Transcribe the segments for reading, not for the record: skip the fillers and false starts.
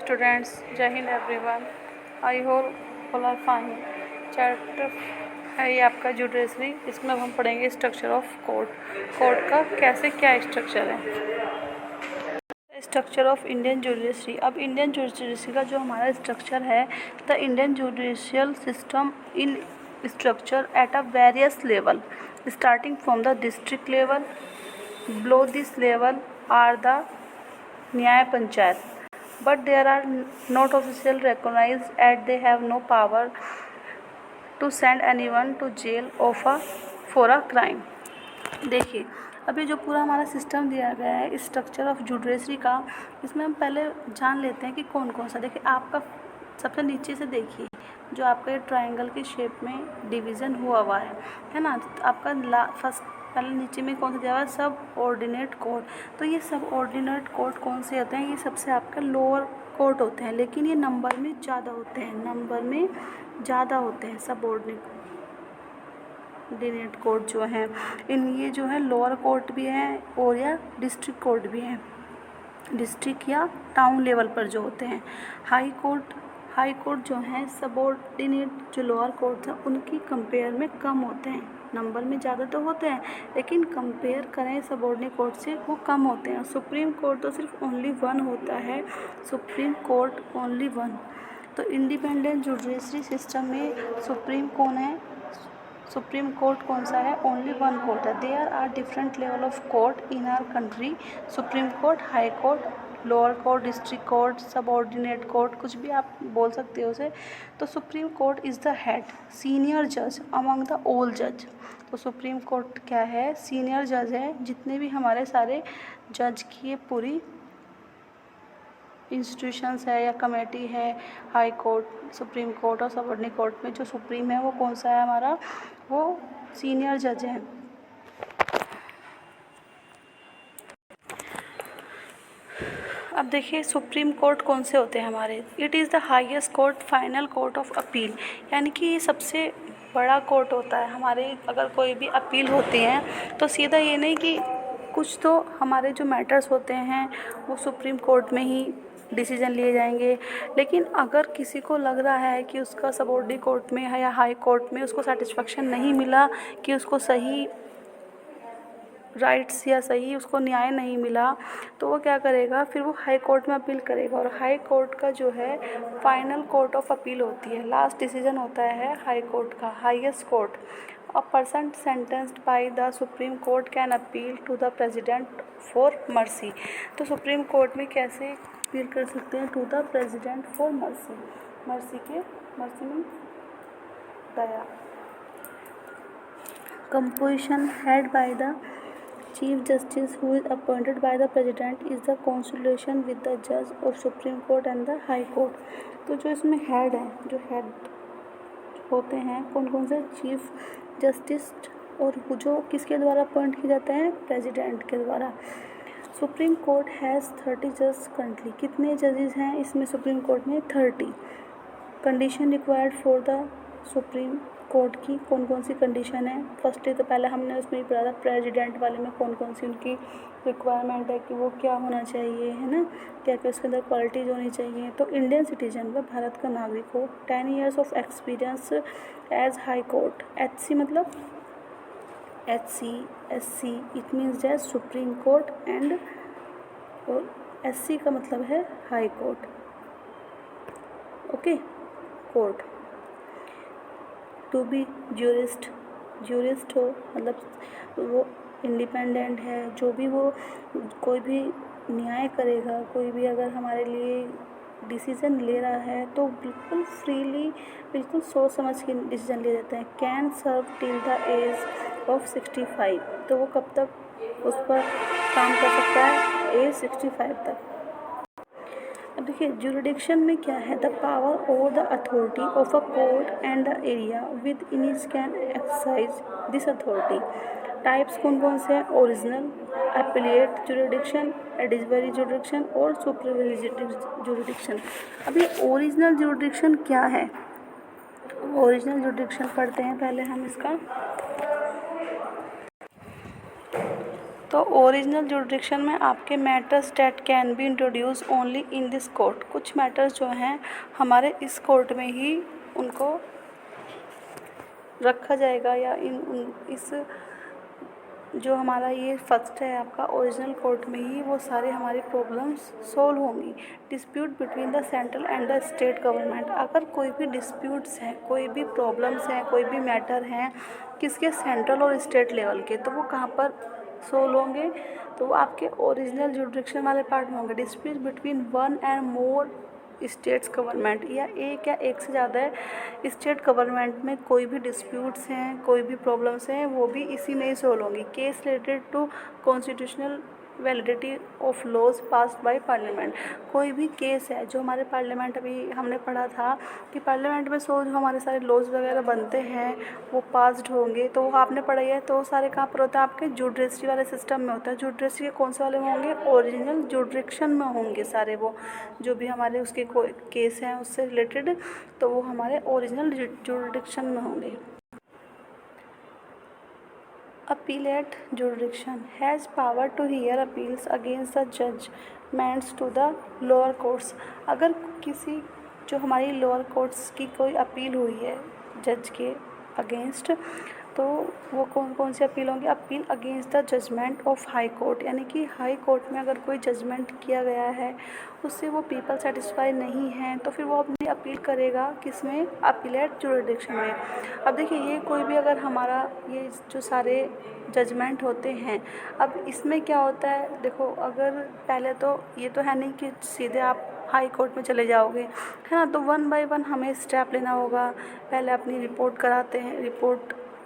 Students, जय हिंद everyone. I hope all are fine. Chapter है ये आपका जुडिशरी। इसमें अब हम पढ़ेंगे स्ट्रक्चर ऑफ कोर्ट। कोर्ट का कैसे क्या स्ट्रक्चर है। Structure of Indian judiciary. अब इंडियन जुडिशरी का जो हमारा स्ट्रक्चर है, the Indian judicial system in structure at a various level starting from the district level. Below this level are the न्याय panchayat, but there are not officially recognized as they have no power to send anyone to jail for a crime। देखिए, अभी जो पूरा हमारा system दिया गया है structure of judiciary का, इसमें हम पहले जान लेते हैं कि कौन कौन सा। देखिए, आपका सबसे नीचे से देखिए, जो आपका ये ट्रायंगल के शेप में डिवीज़न हुआ है ना। तो आपका फर्स्ट पहले नीचे में कौन सा दिया हुआ है, सब ऑर्डिनेट कोर्ट। तो ये सब ऑर्डिनेट कोर्ट कौन से होते हैं, ये सबसे आपका लोअर कोर्ट होते हैं, लेकिन ये नंबर में ज़्यादा होते हैं, सब ऑर्डिनेट कोर्ट जो हैं, ये जो है लोअर कोर्ट भी हैं और या डिस्ट्रिक्ट कोर्ट भी हैं, डिस्ट्रिक्ट या टाउन लेवल पर जो होते हैं। हाई कोर्ट जो हैं सबऑर्डिनेट जो लोअर कोर्ट हैं उनकी कंपेयर में कम होते हैं, नंबर में ज़्यादा तो होते हैं लेकिन कंपेयर करें सबऑर्डिनेट कोर्ट से वो कम होते हैं। सुप्रीम कोर्ट तो सिर्फ ओनली वन होता है, सुप्रीम कोर्ट ओनली वन। तो इंडिपेंडेंट जुडिशरी सिस्टम में सुप्रीम कोर्ट कौन सा है, ओनली वन कोर्ट है। There are different level of court in our country, supreme court, high court, lower court, district court, subordinate court, कुछ भी आप बोल सकते हो उसे। तो supreme court is the head senior जज अमंग द ऑल जज। तो सुप्रीम कोर्ट क्या है, सीनियर जज है, जितने भी हमारे सारे जज की ये पूरी इंस्टीट्यूशंस है या कमेटी है, हाई कोर्ट, सुप्रीम कोर्ट और सबऑर्डिनेट कोर्ट में जो सुप्रीम है वो कौन सा है हमारा, वो सीनियर जज है। अब देखिए सुप्रीम कोर्ट कौन से होते हैं हमारे, it is the highest court, final court of appeal, यानी कि ये सबसे बड़ा कोर्ट होता है हमारे। अगर कोई भी अपील होती है तो सीधा ये नहीं कि कुछ तो हमारे जो मैटर्स होते हैं वो सुप्रीम कोर्ट में ही डिसीजन लिए जाएंगे, लेकिन अगर किसी को लग रहा है कि उसका सबऑर्डिनेट कोर्ट में है या हाई कोर्ट में उसको सेटिस्फेक्शन नहीं मिला, कि उसको सही राइट्स या सही उसको न्याय नहीं मिला, तो वो क्या करेगा, फिर वो हाई कोर्ट में अपील करेगा। और हाई कोर्ट का जो है फाइनल कोर्ट ऑफ अपील होती है, लास्ट डिसीजन होता है हाई कोर्ट का, highest court. A person sentenced by the supreme court can appeal to the president for mercy. तो सुप्रीम कोर्ट में कैसे अपील कर सकते हैं, to the president for mercy, mercy में दया। Composition head by the Chief Justice who is appointed by the President is the consultation with the judge of Supreme Court and the High Court। तो जो इसमें head है, जो head होते हैं कौन कौन से, चीफ जस्टिस, और जो किसके द्वारा अपॉइंट किए जाते हैं, प्रेसिडेंट के द्वारा। सुप्रीम कोर्ट हैज़ 30 जज करंटली, कितने जजेस हैं इसमें सुप्रीम कोर्ट में, 30। Condition required for the supreme court की कौन कौन सी कंडीशन है, फर्स्टली तो पहले हमने उसमें ही पढ़ा था प्रेसिडेंट वाले में कौन कौन सी उनकी रिक्वायरमेंट है कि वो क्या होना चाहिए, है ना, क्या क्या उसके अंदर क्वालिटीज़ होनी चाहिए। तो इंडियन सिटीजन व भारत का नागरिक हो, 10 years of experience as high court, HC मतलब SC it means as supreme court and, और SC का मतलब है high court, okay, court. To be jurist हो, मतलब वो इंडिपेंडेंट है, जो भी वो कोई भी न्याय करेगा, कोई भी अगर हमारे लिए डिसीजन ले रहा है तो बिल्कुल फ्रीली, बिल्कुल सोच समझ के डिसीजन ले लेते हैं। Can serve till the age of 65, तो वो कब तक उस पर काम कर सकता है, एज 65 तक। अब देखिए जुरिडिक्शन में क्या है, the power over the authority of a court and the area with in is can exercise this authority. Types कौन कौन से हैं, ओरिजिनल, एपिलेट जुरिडिक्शन, एडिशनरी जुरिडिक्शन और सुपरविजटरी जुरिडिक्शन। अब ये ओरिजिनल जुरिडिक्शन क्या है, ओरिजिनल जुरिडिक्शन पढ़ते हैं पहले हम इसका। तो ओरिजिनल जुरिडिक्शन में आपके matters date can be introduce only in this court, कुछ मैटर्स जो हैं हमारे इस कोर्ट में ही उनको रखा जाएगा या इस जो हमारा ये फर्स्ट है आपका ओरिजिनल कोर्ट में ही वो सारे हमारी प्रॉब्लम्स सोल्व होंगी। Dispute between the central and the state government, अगर कोई भी डिस्प्यूट्स हैं, कोई भी प्रॉब्लम्स हैं, कोई भी मैटर हैं किसके, सेंट्रल और स्टेट लेवल के, तो वो कहाँ पर सोल्व होंगे, तो वो आपके ओरिजिनल जुरिडिक्शन वाले पार्ट में होंगे। Dispute between one and more states government, या एक से ज़्यादा स्टेट गवर्नमेंट में कोई भी डिस्प्यूट्स हैं, कोई भी प्रॉब्लम्स हैं, वो भी इसी में ही सोल्व होंगी। Case related to constitutional validity of laws passed by parliament, कोई भी केस है जो हमारे पार्लियामेंट, अभी हमने पढ़ा था कि पार्लियामेंट में जो हमारे सारे लॉज वगैरह बनते हैं वो पास्ड होंगे, तो वो आपने पढ़ा है। तो सारे कहाँ पर होता है, आपके जुडिशरी वाले सिस्टम में होता है। जुडिशरी के कौन से वाले में होंगे, ओरिजिनल जुरिडिक्शन में होंगे सारे, वो जो भी हमारे उसके केस हैं उससे रिलेटेड, तो वो हमारे ओरिजिनल जुरिडिक्शन में होंगे। Appellate jurisdiction has power to hear appeals against the judgments to the lower courts, अगर किसी जो हमारी लोअर कोर्ट्स की कोई अपील हुई है जज के अगेंस्ट, तो वो कौन कौन सी अपील होंगी, appeal against the judgment of high court, यानी कि हाई कोर्ट में अगर कोई जजमेंट किया गया है उससे वो पीपल सेटिस्फाई नहीं है, तो फिर वो अपनी अपील करेगा किस में, अपीलेट जुरिडिक्शन में। अब देखिए ये कोई भी अगर हमारा ये जो सारे जजमेंट होते हैं, अब इसमें क्या होता है, देखो अगर पहले तो ये तो है नहीं कि सीधे आप हाई कोर्ट में चले जाओगे, है ना, तो वन बाय वन हमें स्टेप लेना होगा। पहले अपनी रिपोर्ट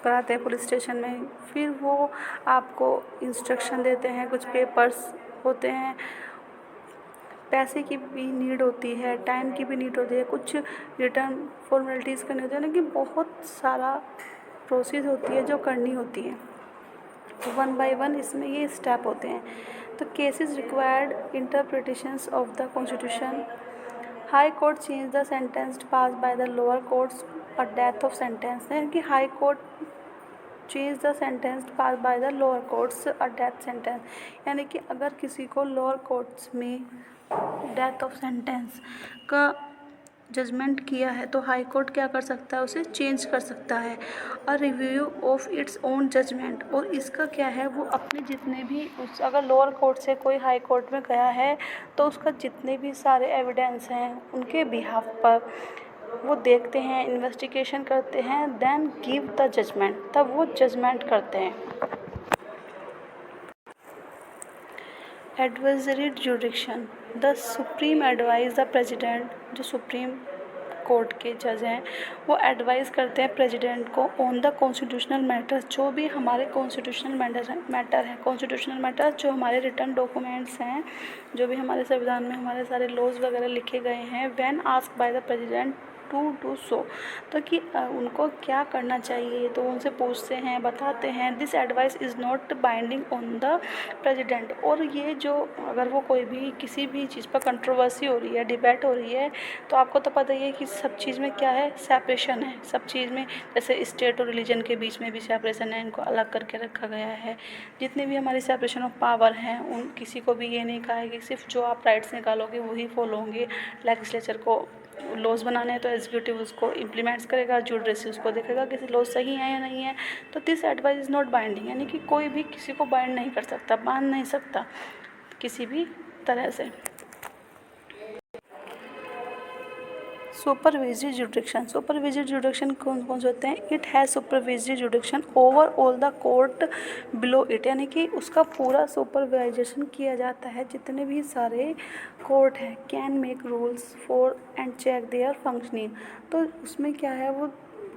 कराते हैं पुलिस स्टेशन में, फिर वो आपको इंस्ट्रक्शन देते हैं, कुछ पेपर्स होते हैं, पैसे की भी नीड होती है, टाइम की भी नीड होती है, कुछ रिटर्न फॉर्मेलिटीज़ करनी होती है, यानी कि बहुत सारा प्रोसेस होती है जो करनी होती है। तो वन बाय वन इसमें ये स्टेप होते हैं। तो cases required interpretations of the constitution, high court change the sentence pass bye the lower courts और डेथ ऑफ सेंटेंस, यानी कि high court change the sentence pass bye the lower courts और death sentence, यानी कि अगर किसी को lower courts में डेथ ऑफ सेंटेंस का जजमेंट किया है तो हाई कोर्ट क्या कर सकता है, उसे चेंज कर सकता है। और review of its own judgment, और इसका क्या है, वो अपने जितने भी अगर लोअर कोर्ट से कोई हाई कोर्ट में गया है तो उसका जितने भी सारे एविडेंस हैं उनके बिहाफ पर वो देखते हैं, इन्वेस्टिगेशन करते हैं, देन गिव द जजमेंट, तब वो जजमेंट करते हैं। Advisory jurisdiction, the supreme advise the president, जो सुप्रीम कोर्ट के जज हैं वो एडवाइस करते हैं प्रेसिडेंट को ऑन द कॉन्स्टिट्यूशनल मैटर्स, जो भी हमारे कॉन्स्टिट्यूशनल मैटर है, कॉन्स्टिट्यूशनल मैटर्स जो हमारे रिटर्न डॉक्यूमेंट्स हैं, जो भी हमारे संविधान में हमारे सारे लॉज वगैरह लिखे गए हैं, when asked by the president to do so, तो कि उनको क्या करना चाहिए, तो उनसे पूछते हैं, बताते हैं। This advice is not binding on the president, और ये जो अगर वो कोई भी किसी भी चीज़ पर कंट्रोवर्सी हो रही है, डिबेट हो रही है, तो आपको तो पता ही है कि सब चीज़ में क्या है, सेपरेशन है। सब चीज़ में जैसे स्टेट और रिलीजन के बीच में भी सेपरेशन है, इनको अलग करके रखा गया है। जितने भी हमारी सेपरेशन ऑफ पावर हैं उन किसी को भी ये नहीं कहा है कि सिर्फ जो आप राइट्स निकालोगे वही फॉलो होंगे। लेजिस्लेचर को लॉज बनाने हैं तो एग्जीक्यूटिव उसको इम्प्लीमेंट्स करेगा, जुडिशरी उसको देखेगा कि लॉज सही है या नहीं है। तो this advice is not binding, यानी कि कोई भी किसी को बाइंड नहीं कर सकता, बांध नहीं सकता किसी भी तरह से। सुपरविजरी जुडिक्शन, सुपरविजरी जुडिक्शन कौन कौन से होते हैं, it has supervisory जुडिक्शन over all the court below it, यानी कि उसका पूरा सुपरवाइजेशन किया जाता है जितने भी सारे कोर्ट हैं। Can make rules for and check their functioning, तो उसमें क्या है, वो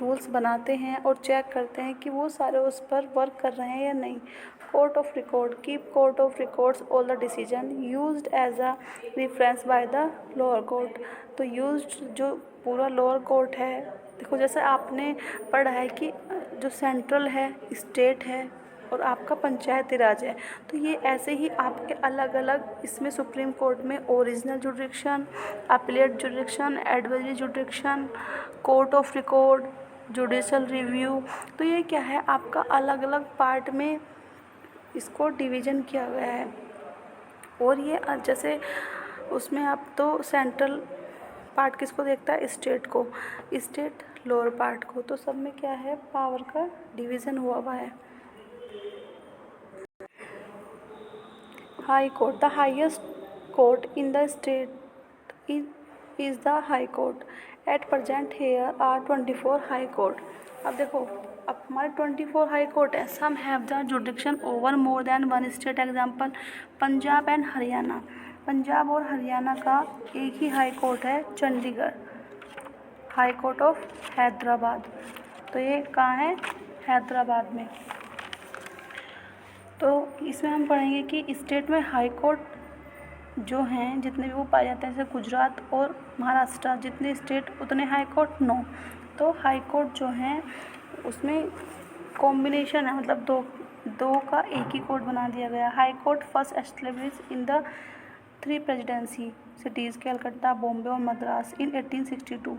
रूल्स बनाते हैं और चेक करते हैं कि वो सारे उस पर वर्क कर रहे हैं या नहीं। Court of record, keep court of records all the decision used as a reference by the lower court, तो यूज्ड जो पूरा लोअर कोर्ट है, देखो जैसे आपने पढ़ा है कि जो सेंट्रल है, स्टेट है और आपका पंचायती राज है, तो ये ऐसे ही आपके अलग अलग इसमें सुप्रीम कोर्ट में original जुडिक्शन, appellate जुडिक्शन, advisory जुडिक्शन, court of record, judicial review, तो ये क्या है आपका अलग अलग पार्ट में इसको डिवीज़न किया गया है। और ये जैसे उसमें आप तो सेंट्रल पार्ट किसको देखता है, स्टेट को, स्टेट लोअर पार्ट को, तो सब में क्या है, पावर का डिवीज़न हुआ है। High court, the highest court in the state is the high court. At present here are 24 high court. अब देखो, अब हमारे 24 हाई कोर्ट है। Some have the jurisdiction over more than one state. Example Punjab and Haryana. Punjab और हरियाणा का एक ही high court है, Chandigarh, high court of Hyderabad. तो ये कहाँ है, हैदराबाद में। तो इसमें हम पढ़ेंगे कि स्टेट में हाई कोर्ट जो हैं जितने भी वो पाए जाते हैं, जैसे गुजरात और महाराष्ट्र, जितने स्टेट उतने हाई कोर्ट नो। तो हाई कोर्ट जो हैं उसमें कॉम्बिनेशन है, मतलब दो का एक ही कोर्ट बना दिया गया। High court first establish in the 3 presidency cities, Calcutta, Bombay और मद्रास इन 1862।